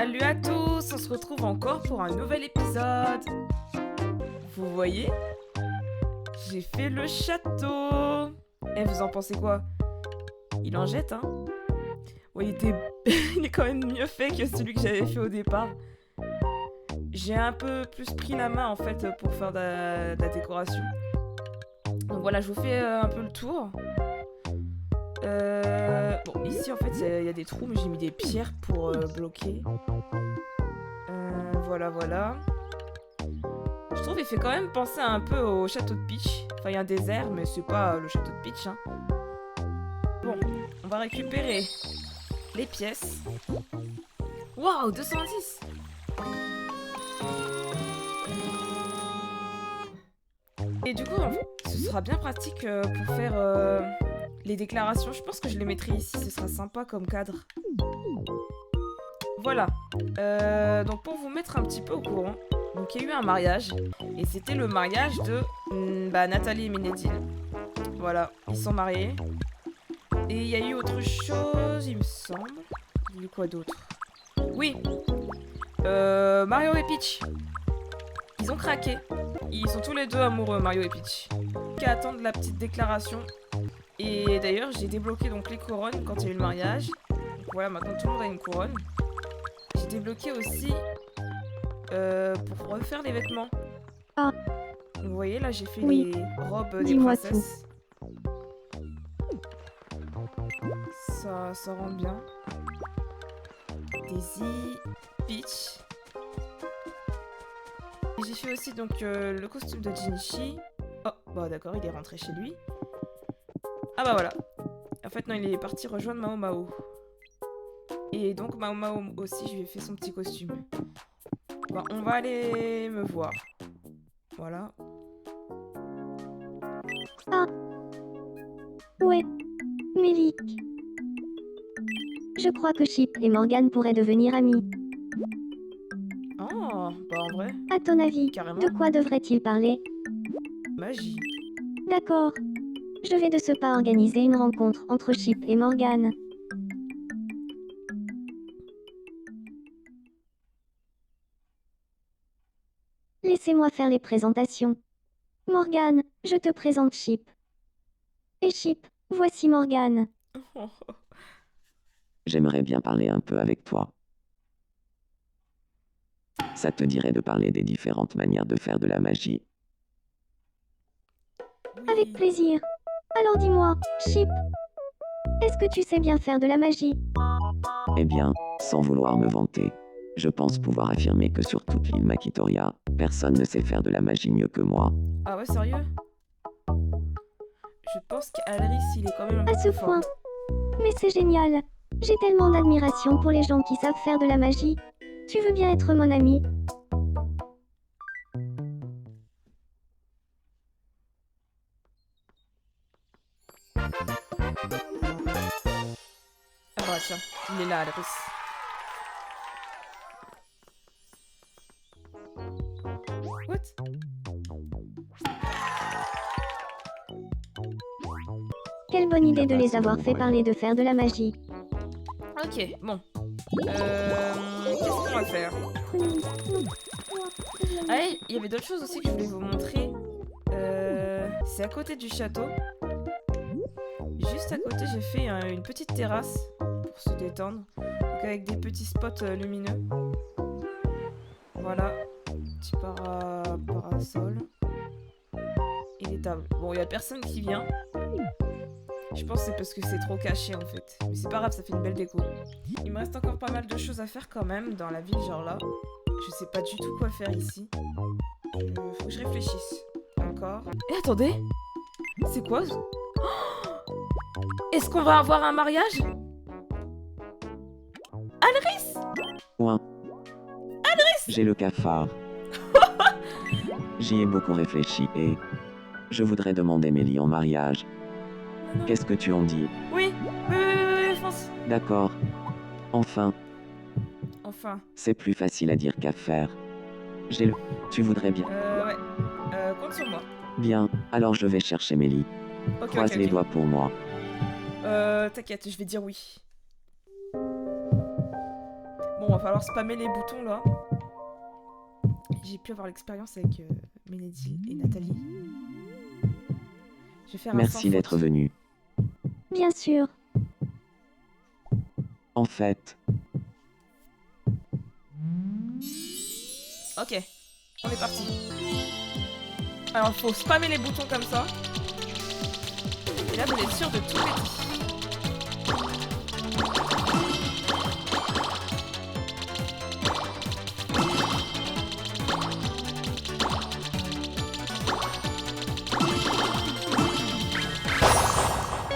Salut à tous, on se retrouve encore pour un nouvel épisode. Vous voyez, j'ai fait le château. Et vous en pensez quoi? Il en jette, hein? Ouais, il est quand même mieux fait que celui que j'avais fait au départ. J'ai un peu plus pris la main en fait pour faire de la décoration. Donc voilà, je vous fais un peu le tour. Bon, ici en fait il y a des trous, mais j'ai mis des pierres pour bloquer. Voilà. Je trouve qu'il fait quand même penser un peu au château de Peach. Enfin, il y a un désert, mais c'est pas le château de Peach. Hein. Bon, on va récupérer les pièces. Waouh, 210! Et du coup, ce sera bien pratique pour faire les déclarations. Je pense que je les mettrai ici, ce sera sympa comme cadre. Voilà. Donc pour vous mettre un petit peu au courant, donc il y a eu un mariage, et c'était le mariage de Nathalie et Ménédil. Voilà, ils sont mariés. Et il y a eu autre chose, il me semble. Il y a eu quoi d'autre? Oui, Mario et Peach. Ils ont craqué. Ils sont tous les deux amoureux, Mario et Peach. Qu'à attendre la petite déclaration. Et d'ailleurs, j'ai débloqué donc les couronnes quand il y a eu le mariage. Donc voilà, maintenant tout le monde a une couronne. J'ai débloqué aussi pour refaire les vêtements. Ah. Vous voyez, là, j'ai fait Oui. les robes des Dis-moi princesses. Ça rend bien. Daisy, Peach. Et j'ai fait aussi donc le costume de Jinichi. Oh, bah d'accord, il est rentré chez lui. Ah bah voilà. En fait, non, il est parti rejoindre Mao Mao. Et donc, Mao Mao aussi, je lui ai fait son petit costume. Bon, on va aller me voir. Voilà. Ah. Ouais. Mélie. Je crois que Chip et Morgane pourraient devenir amis. Oh, bah en vrai, À ton avis, carrément. de quoi devraient-ils parler? Magie. D'accord. Je vais de ce pas organiser une rencontre entre Chip et Morgane. Laissez-moi faire les présentations. Morgane, je te présente Chip. Et Chip, voici Morgane. J'aimerais bien parler un peu avec toi. Ça te dirait de parler des différentes manières de faire de la magie? Avec plaisir. Alors dis-moi, Chip, est-ce que tu sais bien faire de la magie? Eh bien, sans vouloir me vanter, je pense pouvoir affirmer que sur toute l'île Makitoria, personne ne sait faire de la magie mieux que moi. Ah ouais, sérieux? Je pense qu'Alris, il est quand même un peu À ce plus fort. point. Mais c'est génial. J'ai tellement d'admiration pour les gens qui savent faire de la magie. Tu veux bien être mon ami? Ah bah tiens, il est là, Alris. What? Quelle bonne idée de les avoir fait parler de faire de la magie. Ok, bon. Qu'est-ce qu'on va faire? Ah, il y avait d'autres choses aussi que je voulais vous montrer. C'est à côté du château. Juste à côté, j'ai fait une petite terrasse pour se détendre. Donc avec des petits spots lumineux. Voilà. Petit parasol. Et des tables. Bon, il n'y a personne qui vient. Je pense que c'est parce que c'est trop caché en fait. Mais c'est pas grave, ça fait une belle déco. Il me reste encore pas mal de choses à faire quand même dans la ville, genre là. Je sais pas du tout quoi faire ici. Faut que je réfléchisse. Encore. Et attendez! C'est quoi? Oh, est-ce qu'on va avoir un mariage? Alris! Ouin. J'ai le cafard. J'y ai beaucoup réfléchi et je voudrais demander Mélie en mariage. Qu'est-ce que tu en dis? Oui, je pense. D'accord. Enfin, Enfin. c'est plus facile à dire qu'à faire. Tu voudrais bien? Ouais. Compte sur moi. Bien, alors je vais chercher Mélie. Croise les doigts pour moi. T'inquiète, je vais dire oui. Bon, va falloir spammer les boutons là. J'ai pu avoir l'expérience avec Ménédie et Nathalie. Je vais faire un Merci sans d'être faute. venu. Bien sûr. En fait, Ok, on est parti. Alors, faut spammer les boutons comme ça. Et là, vous êtes sûr de tout péter.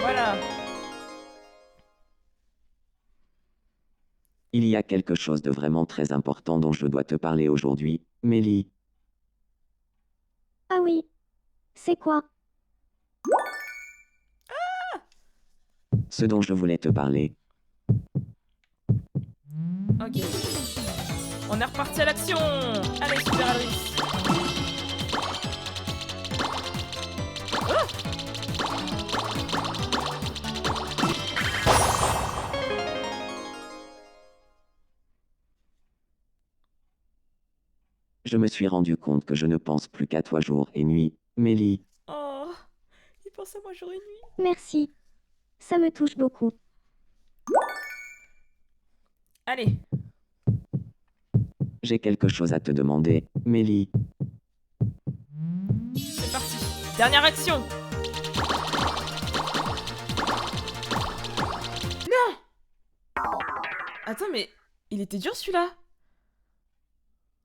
Voilà. il y a quelque chose de vraiment très important dont je dois te parler aujourd'hui, Mélie. Ah oui. C'est quoi? Ce dont je voulais te parler, Ok. On est reparti à l'action. Allez, super Alice. je me suis rendu compte que je ne pense plus qu'à toi jour et nuit, Mélie. Oh, il pense à moi jour et nuit. Merci. Ça me touche beaucoup. Allez, J'ai quelque chose à te demander, Mélie. c'est parti. Dernière action. Non. Attends, mais il était dur celui-là.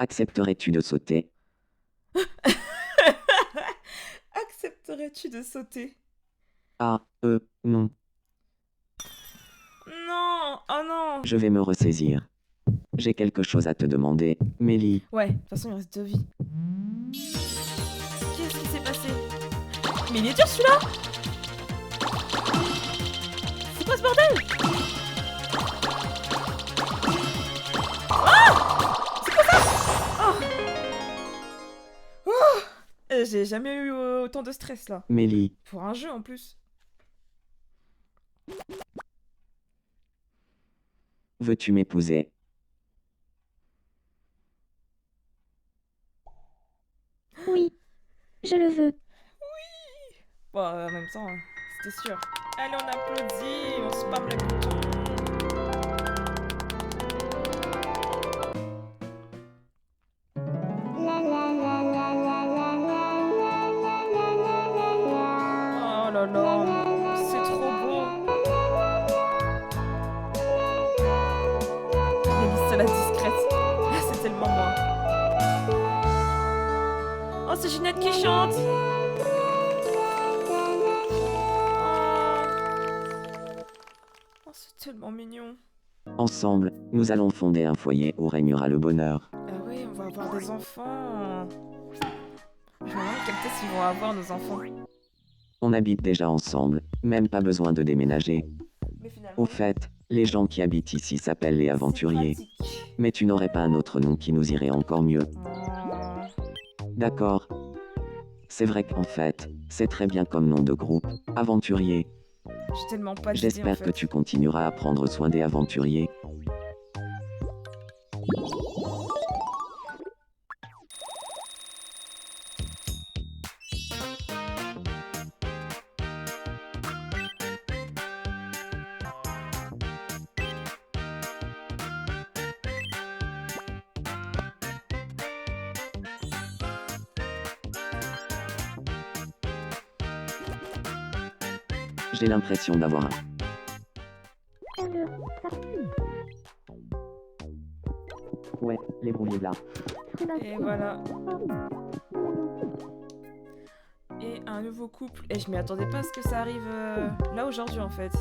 Accepterais-tu de sauter? Accepterais-tu de sauter? Ah, non. Non. Oh non. Je vais me ressaisir. J'ai quelque chose à te demander, Mélie. Ouais, de toute façon, il reste 2 vies. Qu'est-ce qui s'est passé? Mais il est dur celui-là. C'est quoi ce bordel? J'ai jamais eu autant de stress là. Mélie, Pour un jeu en plus. veux-tu m'épouser? Oui. Je le veux. Bon, en même temps, c'était sûr. Allez, on applaudit, on spam les boutons. Oh là là, c'est trop beau. Mélissa la discrète. C'est tellement moi. Oh, c'est Ginette qui chante. Oh, c'est tellement mignon. Ensemble, nous allons fonder un foyer où régnera le bonheur. Ah oui, on va avoir des enfants. Je me demande quelle tête ils vont avoir, nos enfants. On habite déjà ensemble, même pas besoin de déménager. Mais finalement, Au fait, les gens qui habitent ici s'appellent les aventuriers. c'est pratique. Mais tu n'aurais pas un autre nom qui nous irait encore mieux. Oh. D'accord. C'est vrai qu'en fait, c'est très bien comme nom de groupe, aventurier. J'ai tellement pas d'idée en J'espère fait. que tu continueras à prendre soin des aventuriers. J'ai l'impression d'avoir un... Ouais, les brouillés là. Et voilà. Et un nouveau couple. Et je m'y attendais pas à ce que ça arrive là aujourd'hui en fait.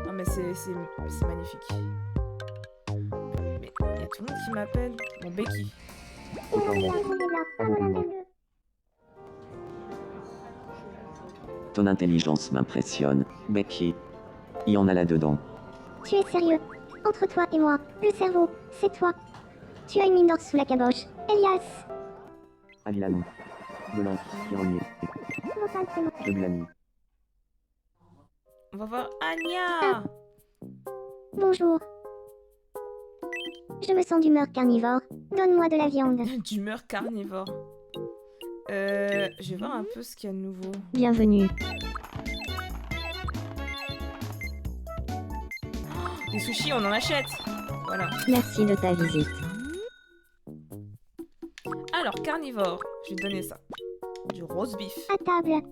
Non mais c'est magnifique. Mais il y a tout le monde qui m'appelle. Bon, Becky. Ton intelligence m'impressionne, Becky. Il y en a là-dedans. Tu es sérieux? Entre toi et moi, le cerveau, c'est toi. Tu as une mine d'or sous la caboche. Elias. Avilanon. Volant, Pironier. Je blâme. On va voir Anya. Bonjour. Je me sens d'humeur carnivore. Donne-moi de la viande. D'humeur carnivore. Je vais voir un peu ce qu'il y a de nouveau. Bienvenue. Des sushis, on en achète. Voilà. Merci de ta visite. Alors, carnivore, je vais te donner ça. Du roast beef. À table.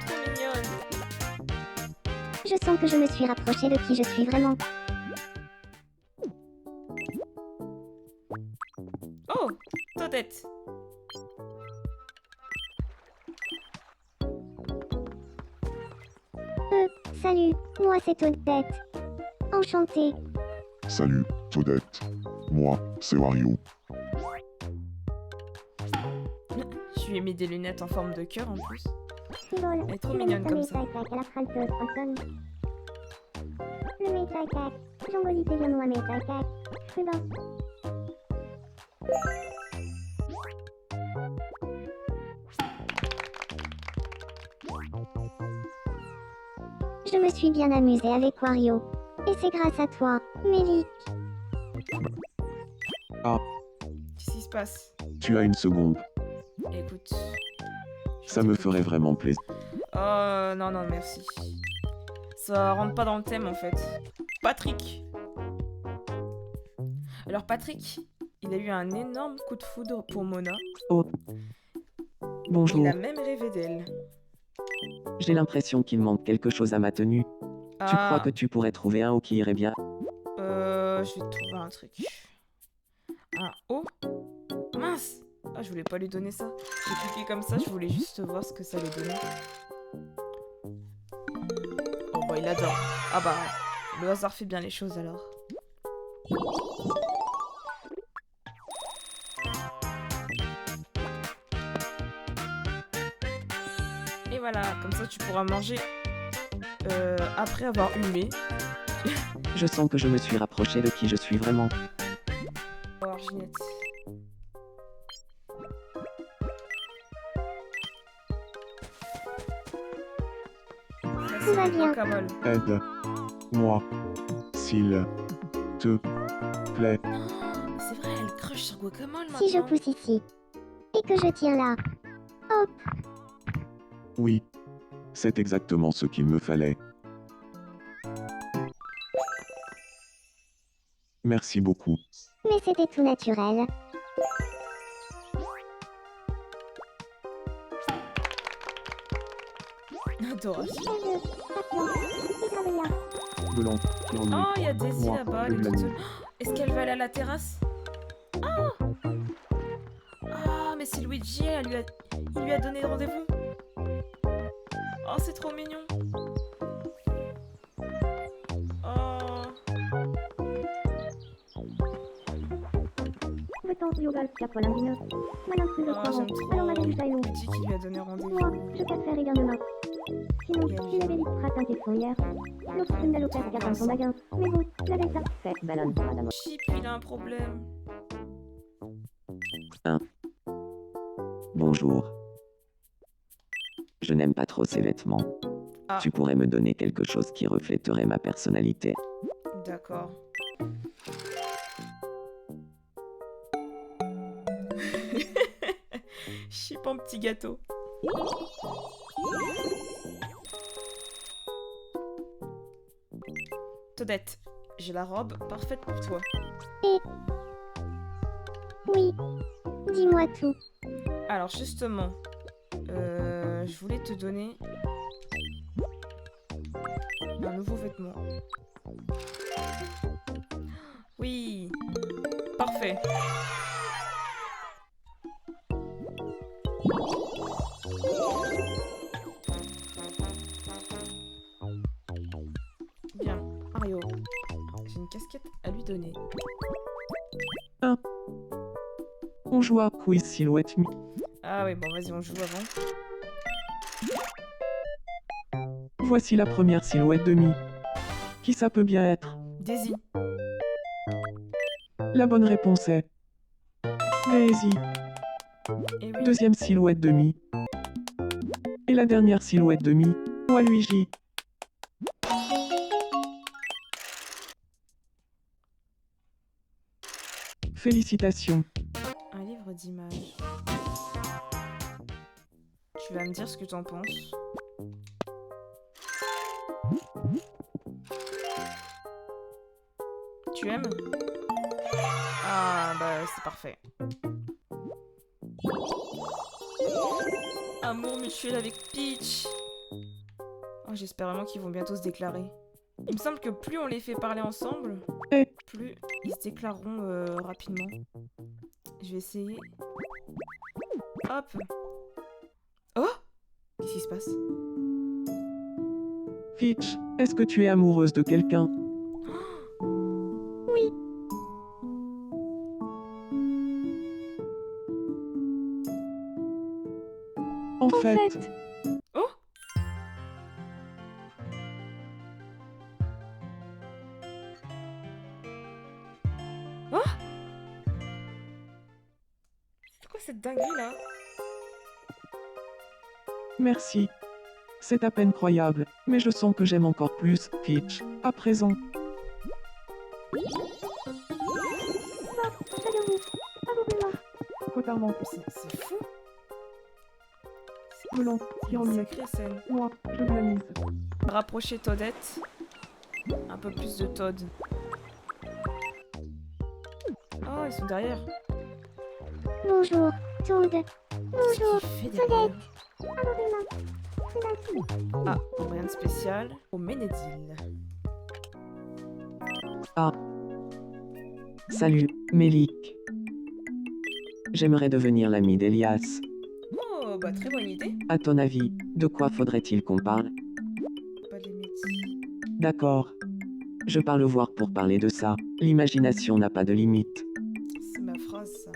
Trop mignonne. Je sens que je me suis rapprochée de qui je suis vraiment. Oh, Todette. Salut, moi c'est Toadette. Enchantée. Salut, Toadette. Moi, c'est Wario. Je lui ai mis des lunettes en forme de cœur en plus. Rigole. Elle est trop mignonne comme ça. Le métacac. Jamboli tes moi métacac. Ruban. Je me suis bien amusée avec Wario. Et c'est grâce à toi, Mélie. Qu'est-ce qui se passe? Tu as une seconde. Écoute. Ça me ferait vraiment plaisir. Oh, non, non, merci. Ça rentre pas dans le thème en fait. Patrick. Alors Patrick, il a eu un énorme coup de foudre pour Mona. Bonjour. Il a même rêvé d'elle. J'ai l'impression qu'il manque quelque chose à ma tenue. Tu crois que tu pourrais trouver un haut qui irait bien? Je vais te trouver un truc. Un haut? Mince! Ah, je voulais pas lui donner ça. J'ai cliqué comme ça, je voulais juste voir ce que ça allait donner. Oh bah il adore. Ah bah, le hasard fait bien les choses alors. Et voilà, comme ça tu pourras manger après avoir humé. Je sens que je me suis rapproché de qui je suis vraiment. Alors Ginette. Tout va bien. Guacamole. Aide-moi, s'il te plaît. C'est vrai, elle crush sur Guacamole maintenant. Si je pousse ici. Et que je tiens là. Hop. Oui, c'est exactement ce qu'il me fallait. Merci beaucoup. Mais c'était tout naturel. Adoration. Blanc, Oh, il y a Daisy Moi, là-bas, elle est le toute blanc. seule. Est-ce qu'elle va aller à la terrasse? Ah! Ah, mais c'est Luigi, il lui a donné rendez-vous. Oh, c'est trop mignon. Oh. Oh, j'aime trop Luigi qui lui a donné rendez-vous. Je préfère également. Sinon, tu l'avais dit pratin tes hier. L'autre de Lopez garde son baguin. Mais bon, l'avais ça fait ballon, madame. Chip, il a un problème. bonjour. Je n'aime pas trop ces vêtements. Ah. Tu pourrais me donner quelque chose qui reflèterait ma personnalité. D'accord. Chip en petit gâteau. Todette, j'ai la robe parfaite pour toi. Oui, dis-moi tout. Alors justement, je voulais te donner un nouveau vêtement. Oui, parfait. Bien, Mario, j'ai une casquette à lui donner. On joue à quiz silhouette mi. Ah oui, bon, vas-y, on joue avant. Voici la première silhouette de mi. Qui ça peut bien être? Daisy. La bonne réponse est Daisy. Et oui. Deuxième silhouette de mi. Et la dernière silhouette de mi. Waluigi. Félicitations. Un livre d'images. Tu vas me dire ce que t'en penses. Tu aimes? Ah bah c'est parfait. Amour mutuel avec Peach. Oh, j'espère vraiment qu'ils vont bientôt se déclarer. Il me semble que plus on les fait parler ensemble, Eh. plus ils se déclareront rapidement. Je vais essayer. Hop. Oh! Qu'est-ce qui se passe? Peach, est-ce que tu es amoureuse de quelqu'un? Oui, En en fait, fait, Oh! Oh! C'est quoi cette dinguerie là? merci. C'est à peine croyable, mais je sens que j'aime encore plus Peach. À présent, près de vous. Abonnez-moi. totalement. C'est fou! Melon, C'est qui en une mieux. sacrée scène. Moi, je m'amuse. Rapprocher Toadette. Un peu plus de Toad. Oh, ils sont derrière. Bonjour, Toad. Bonjour, Qu'est-ce qu'il fait derrière? abonnez-moi. Merci. Ah, rien de spécial. Au Ménédil. Salut, Mélik. J'aimerais devenir l'ami d'Elias. Oh, bah très bonne idée. À ton avis, de quoi faudrait-il qu'on parle? Pas les métiers. D'accord. Je parle voir pour parler de ça. L'imagination n'a pas de limite. C'est ma phrase, ça.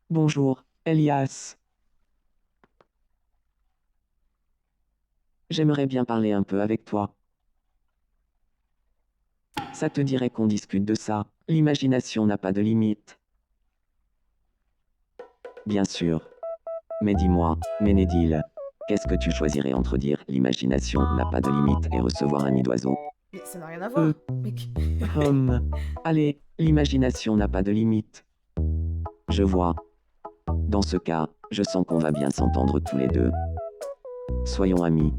Bonjour, Elias. J'aimerais bien parler un peu avec toi. Ça te dirait qu'on discute de ça? L'imagination n'a pas de limite. Bien sûr. Mais dis-moi, Ménédil, qu'est-ce que tu choisirais entre dire l'imagination n'a pas de limite et recevoir un nid d'oiseau? Mais ça n'a rien à voir. Mec. Allez, l'imagination n'a pas de limite. Je vois. Dans ce cas, je sens qu'on va bien s'entendre tous les deux. Soyons amis.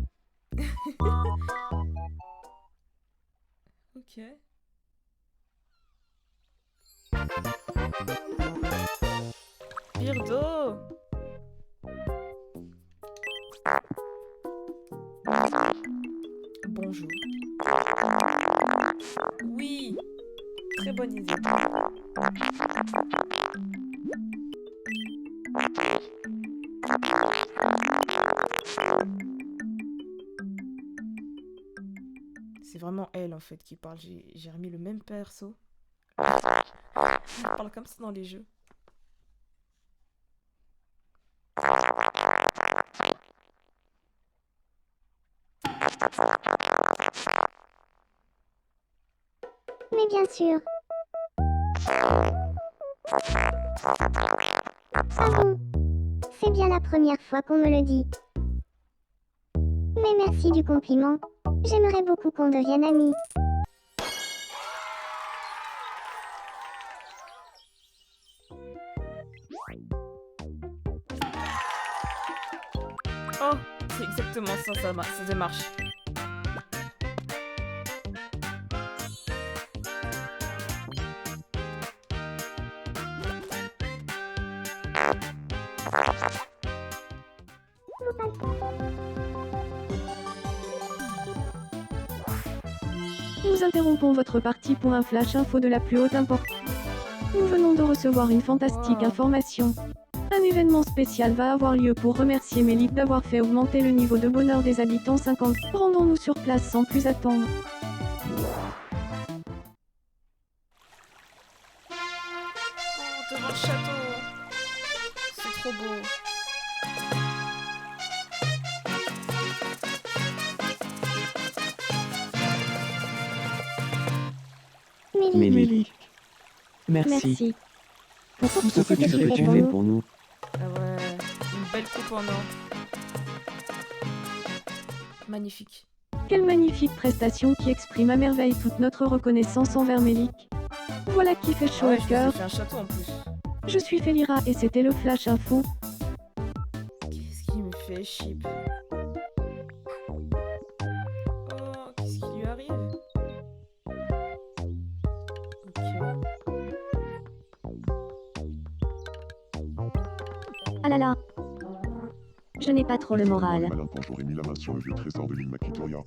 Ok. Birdo. Bonjour. Oui. Très bonne idée. C'est vraiment elle en fait qui parle. J'ai remis le même perso. Elle parle comme ça dans les jeux. Mais bien sûr. Ah bon? C'est bien la première fois qu'on me le dit. Mais merci du compliment. J'aimerais beaucoup qu'on devienne amis. Oh, c'est exactement ça, ça démarche. Nous interrompons votre partie pour un flash info de la plus haute importance. Nous venons de recevoir une fantastique Wow. information. Un événement spécial va avoir lieu pour remercier Mélik d'avoir fait augmenter le niveau de bonheur des habitants 50. Rendons-nous sur place sans plus attendre. le château. C'est trop beau. Mélie, Mélie. Mélie. Merci. merci. Pour Tout ce que Tout ce que tu fais pour nous. Ah ouais, une belle coupe en or. Magnifique. Quelle magnifique prestation qui exprime à merveille toute notre reconnaissance envers Mélique. Voilà qui fait chaud Ouais, au je cœur. vous ai fait un château en plus. Je suis Félira et c'était le Flash Info. Qu'est-ce qui me fait chip? Oh, qu'est-ce qui lui arrive? Ok. Ah là là. Je n'ai pas trop le moral. Malin quand j'aurais mis la main sur le vieux trésor de l'île Makitoria.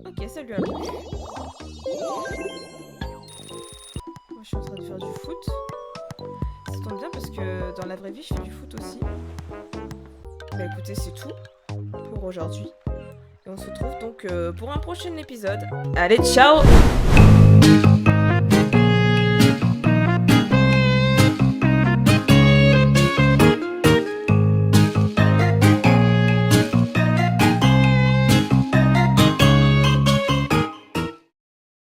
Ok, ça lui a plu. Moi, je suis en train de faire du foot. Ça tombe bien parce que dans la vraie vie, je fais du foot aussi. Bah écoutez, c'est tout pour aujourd'hui. Et on se retrouve donc pour un prochain épisode. Allez, ciao!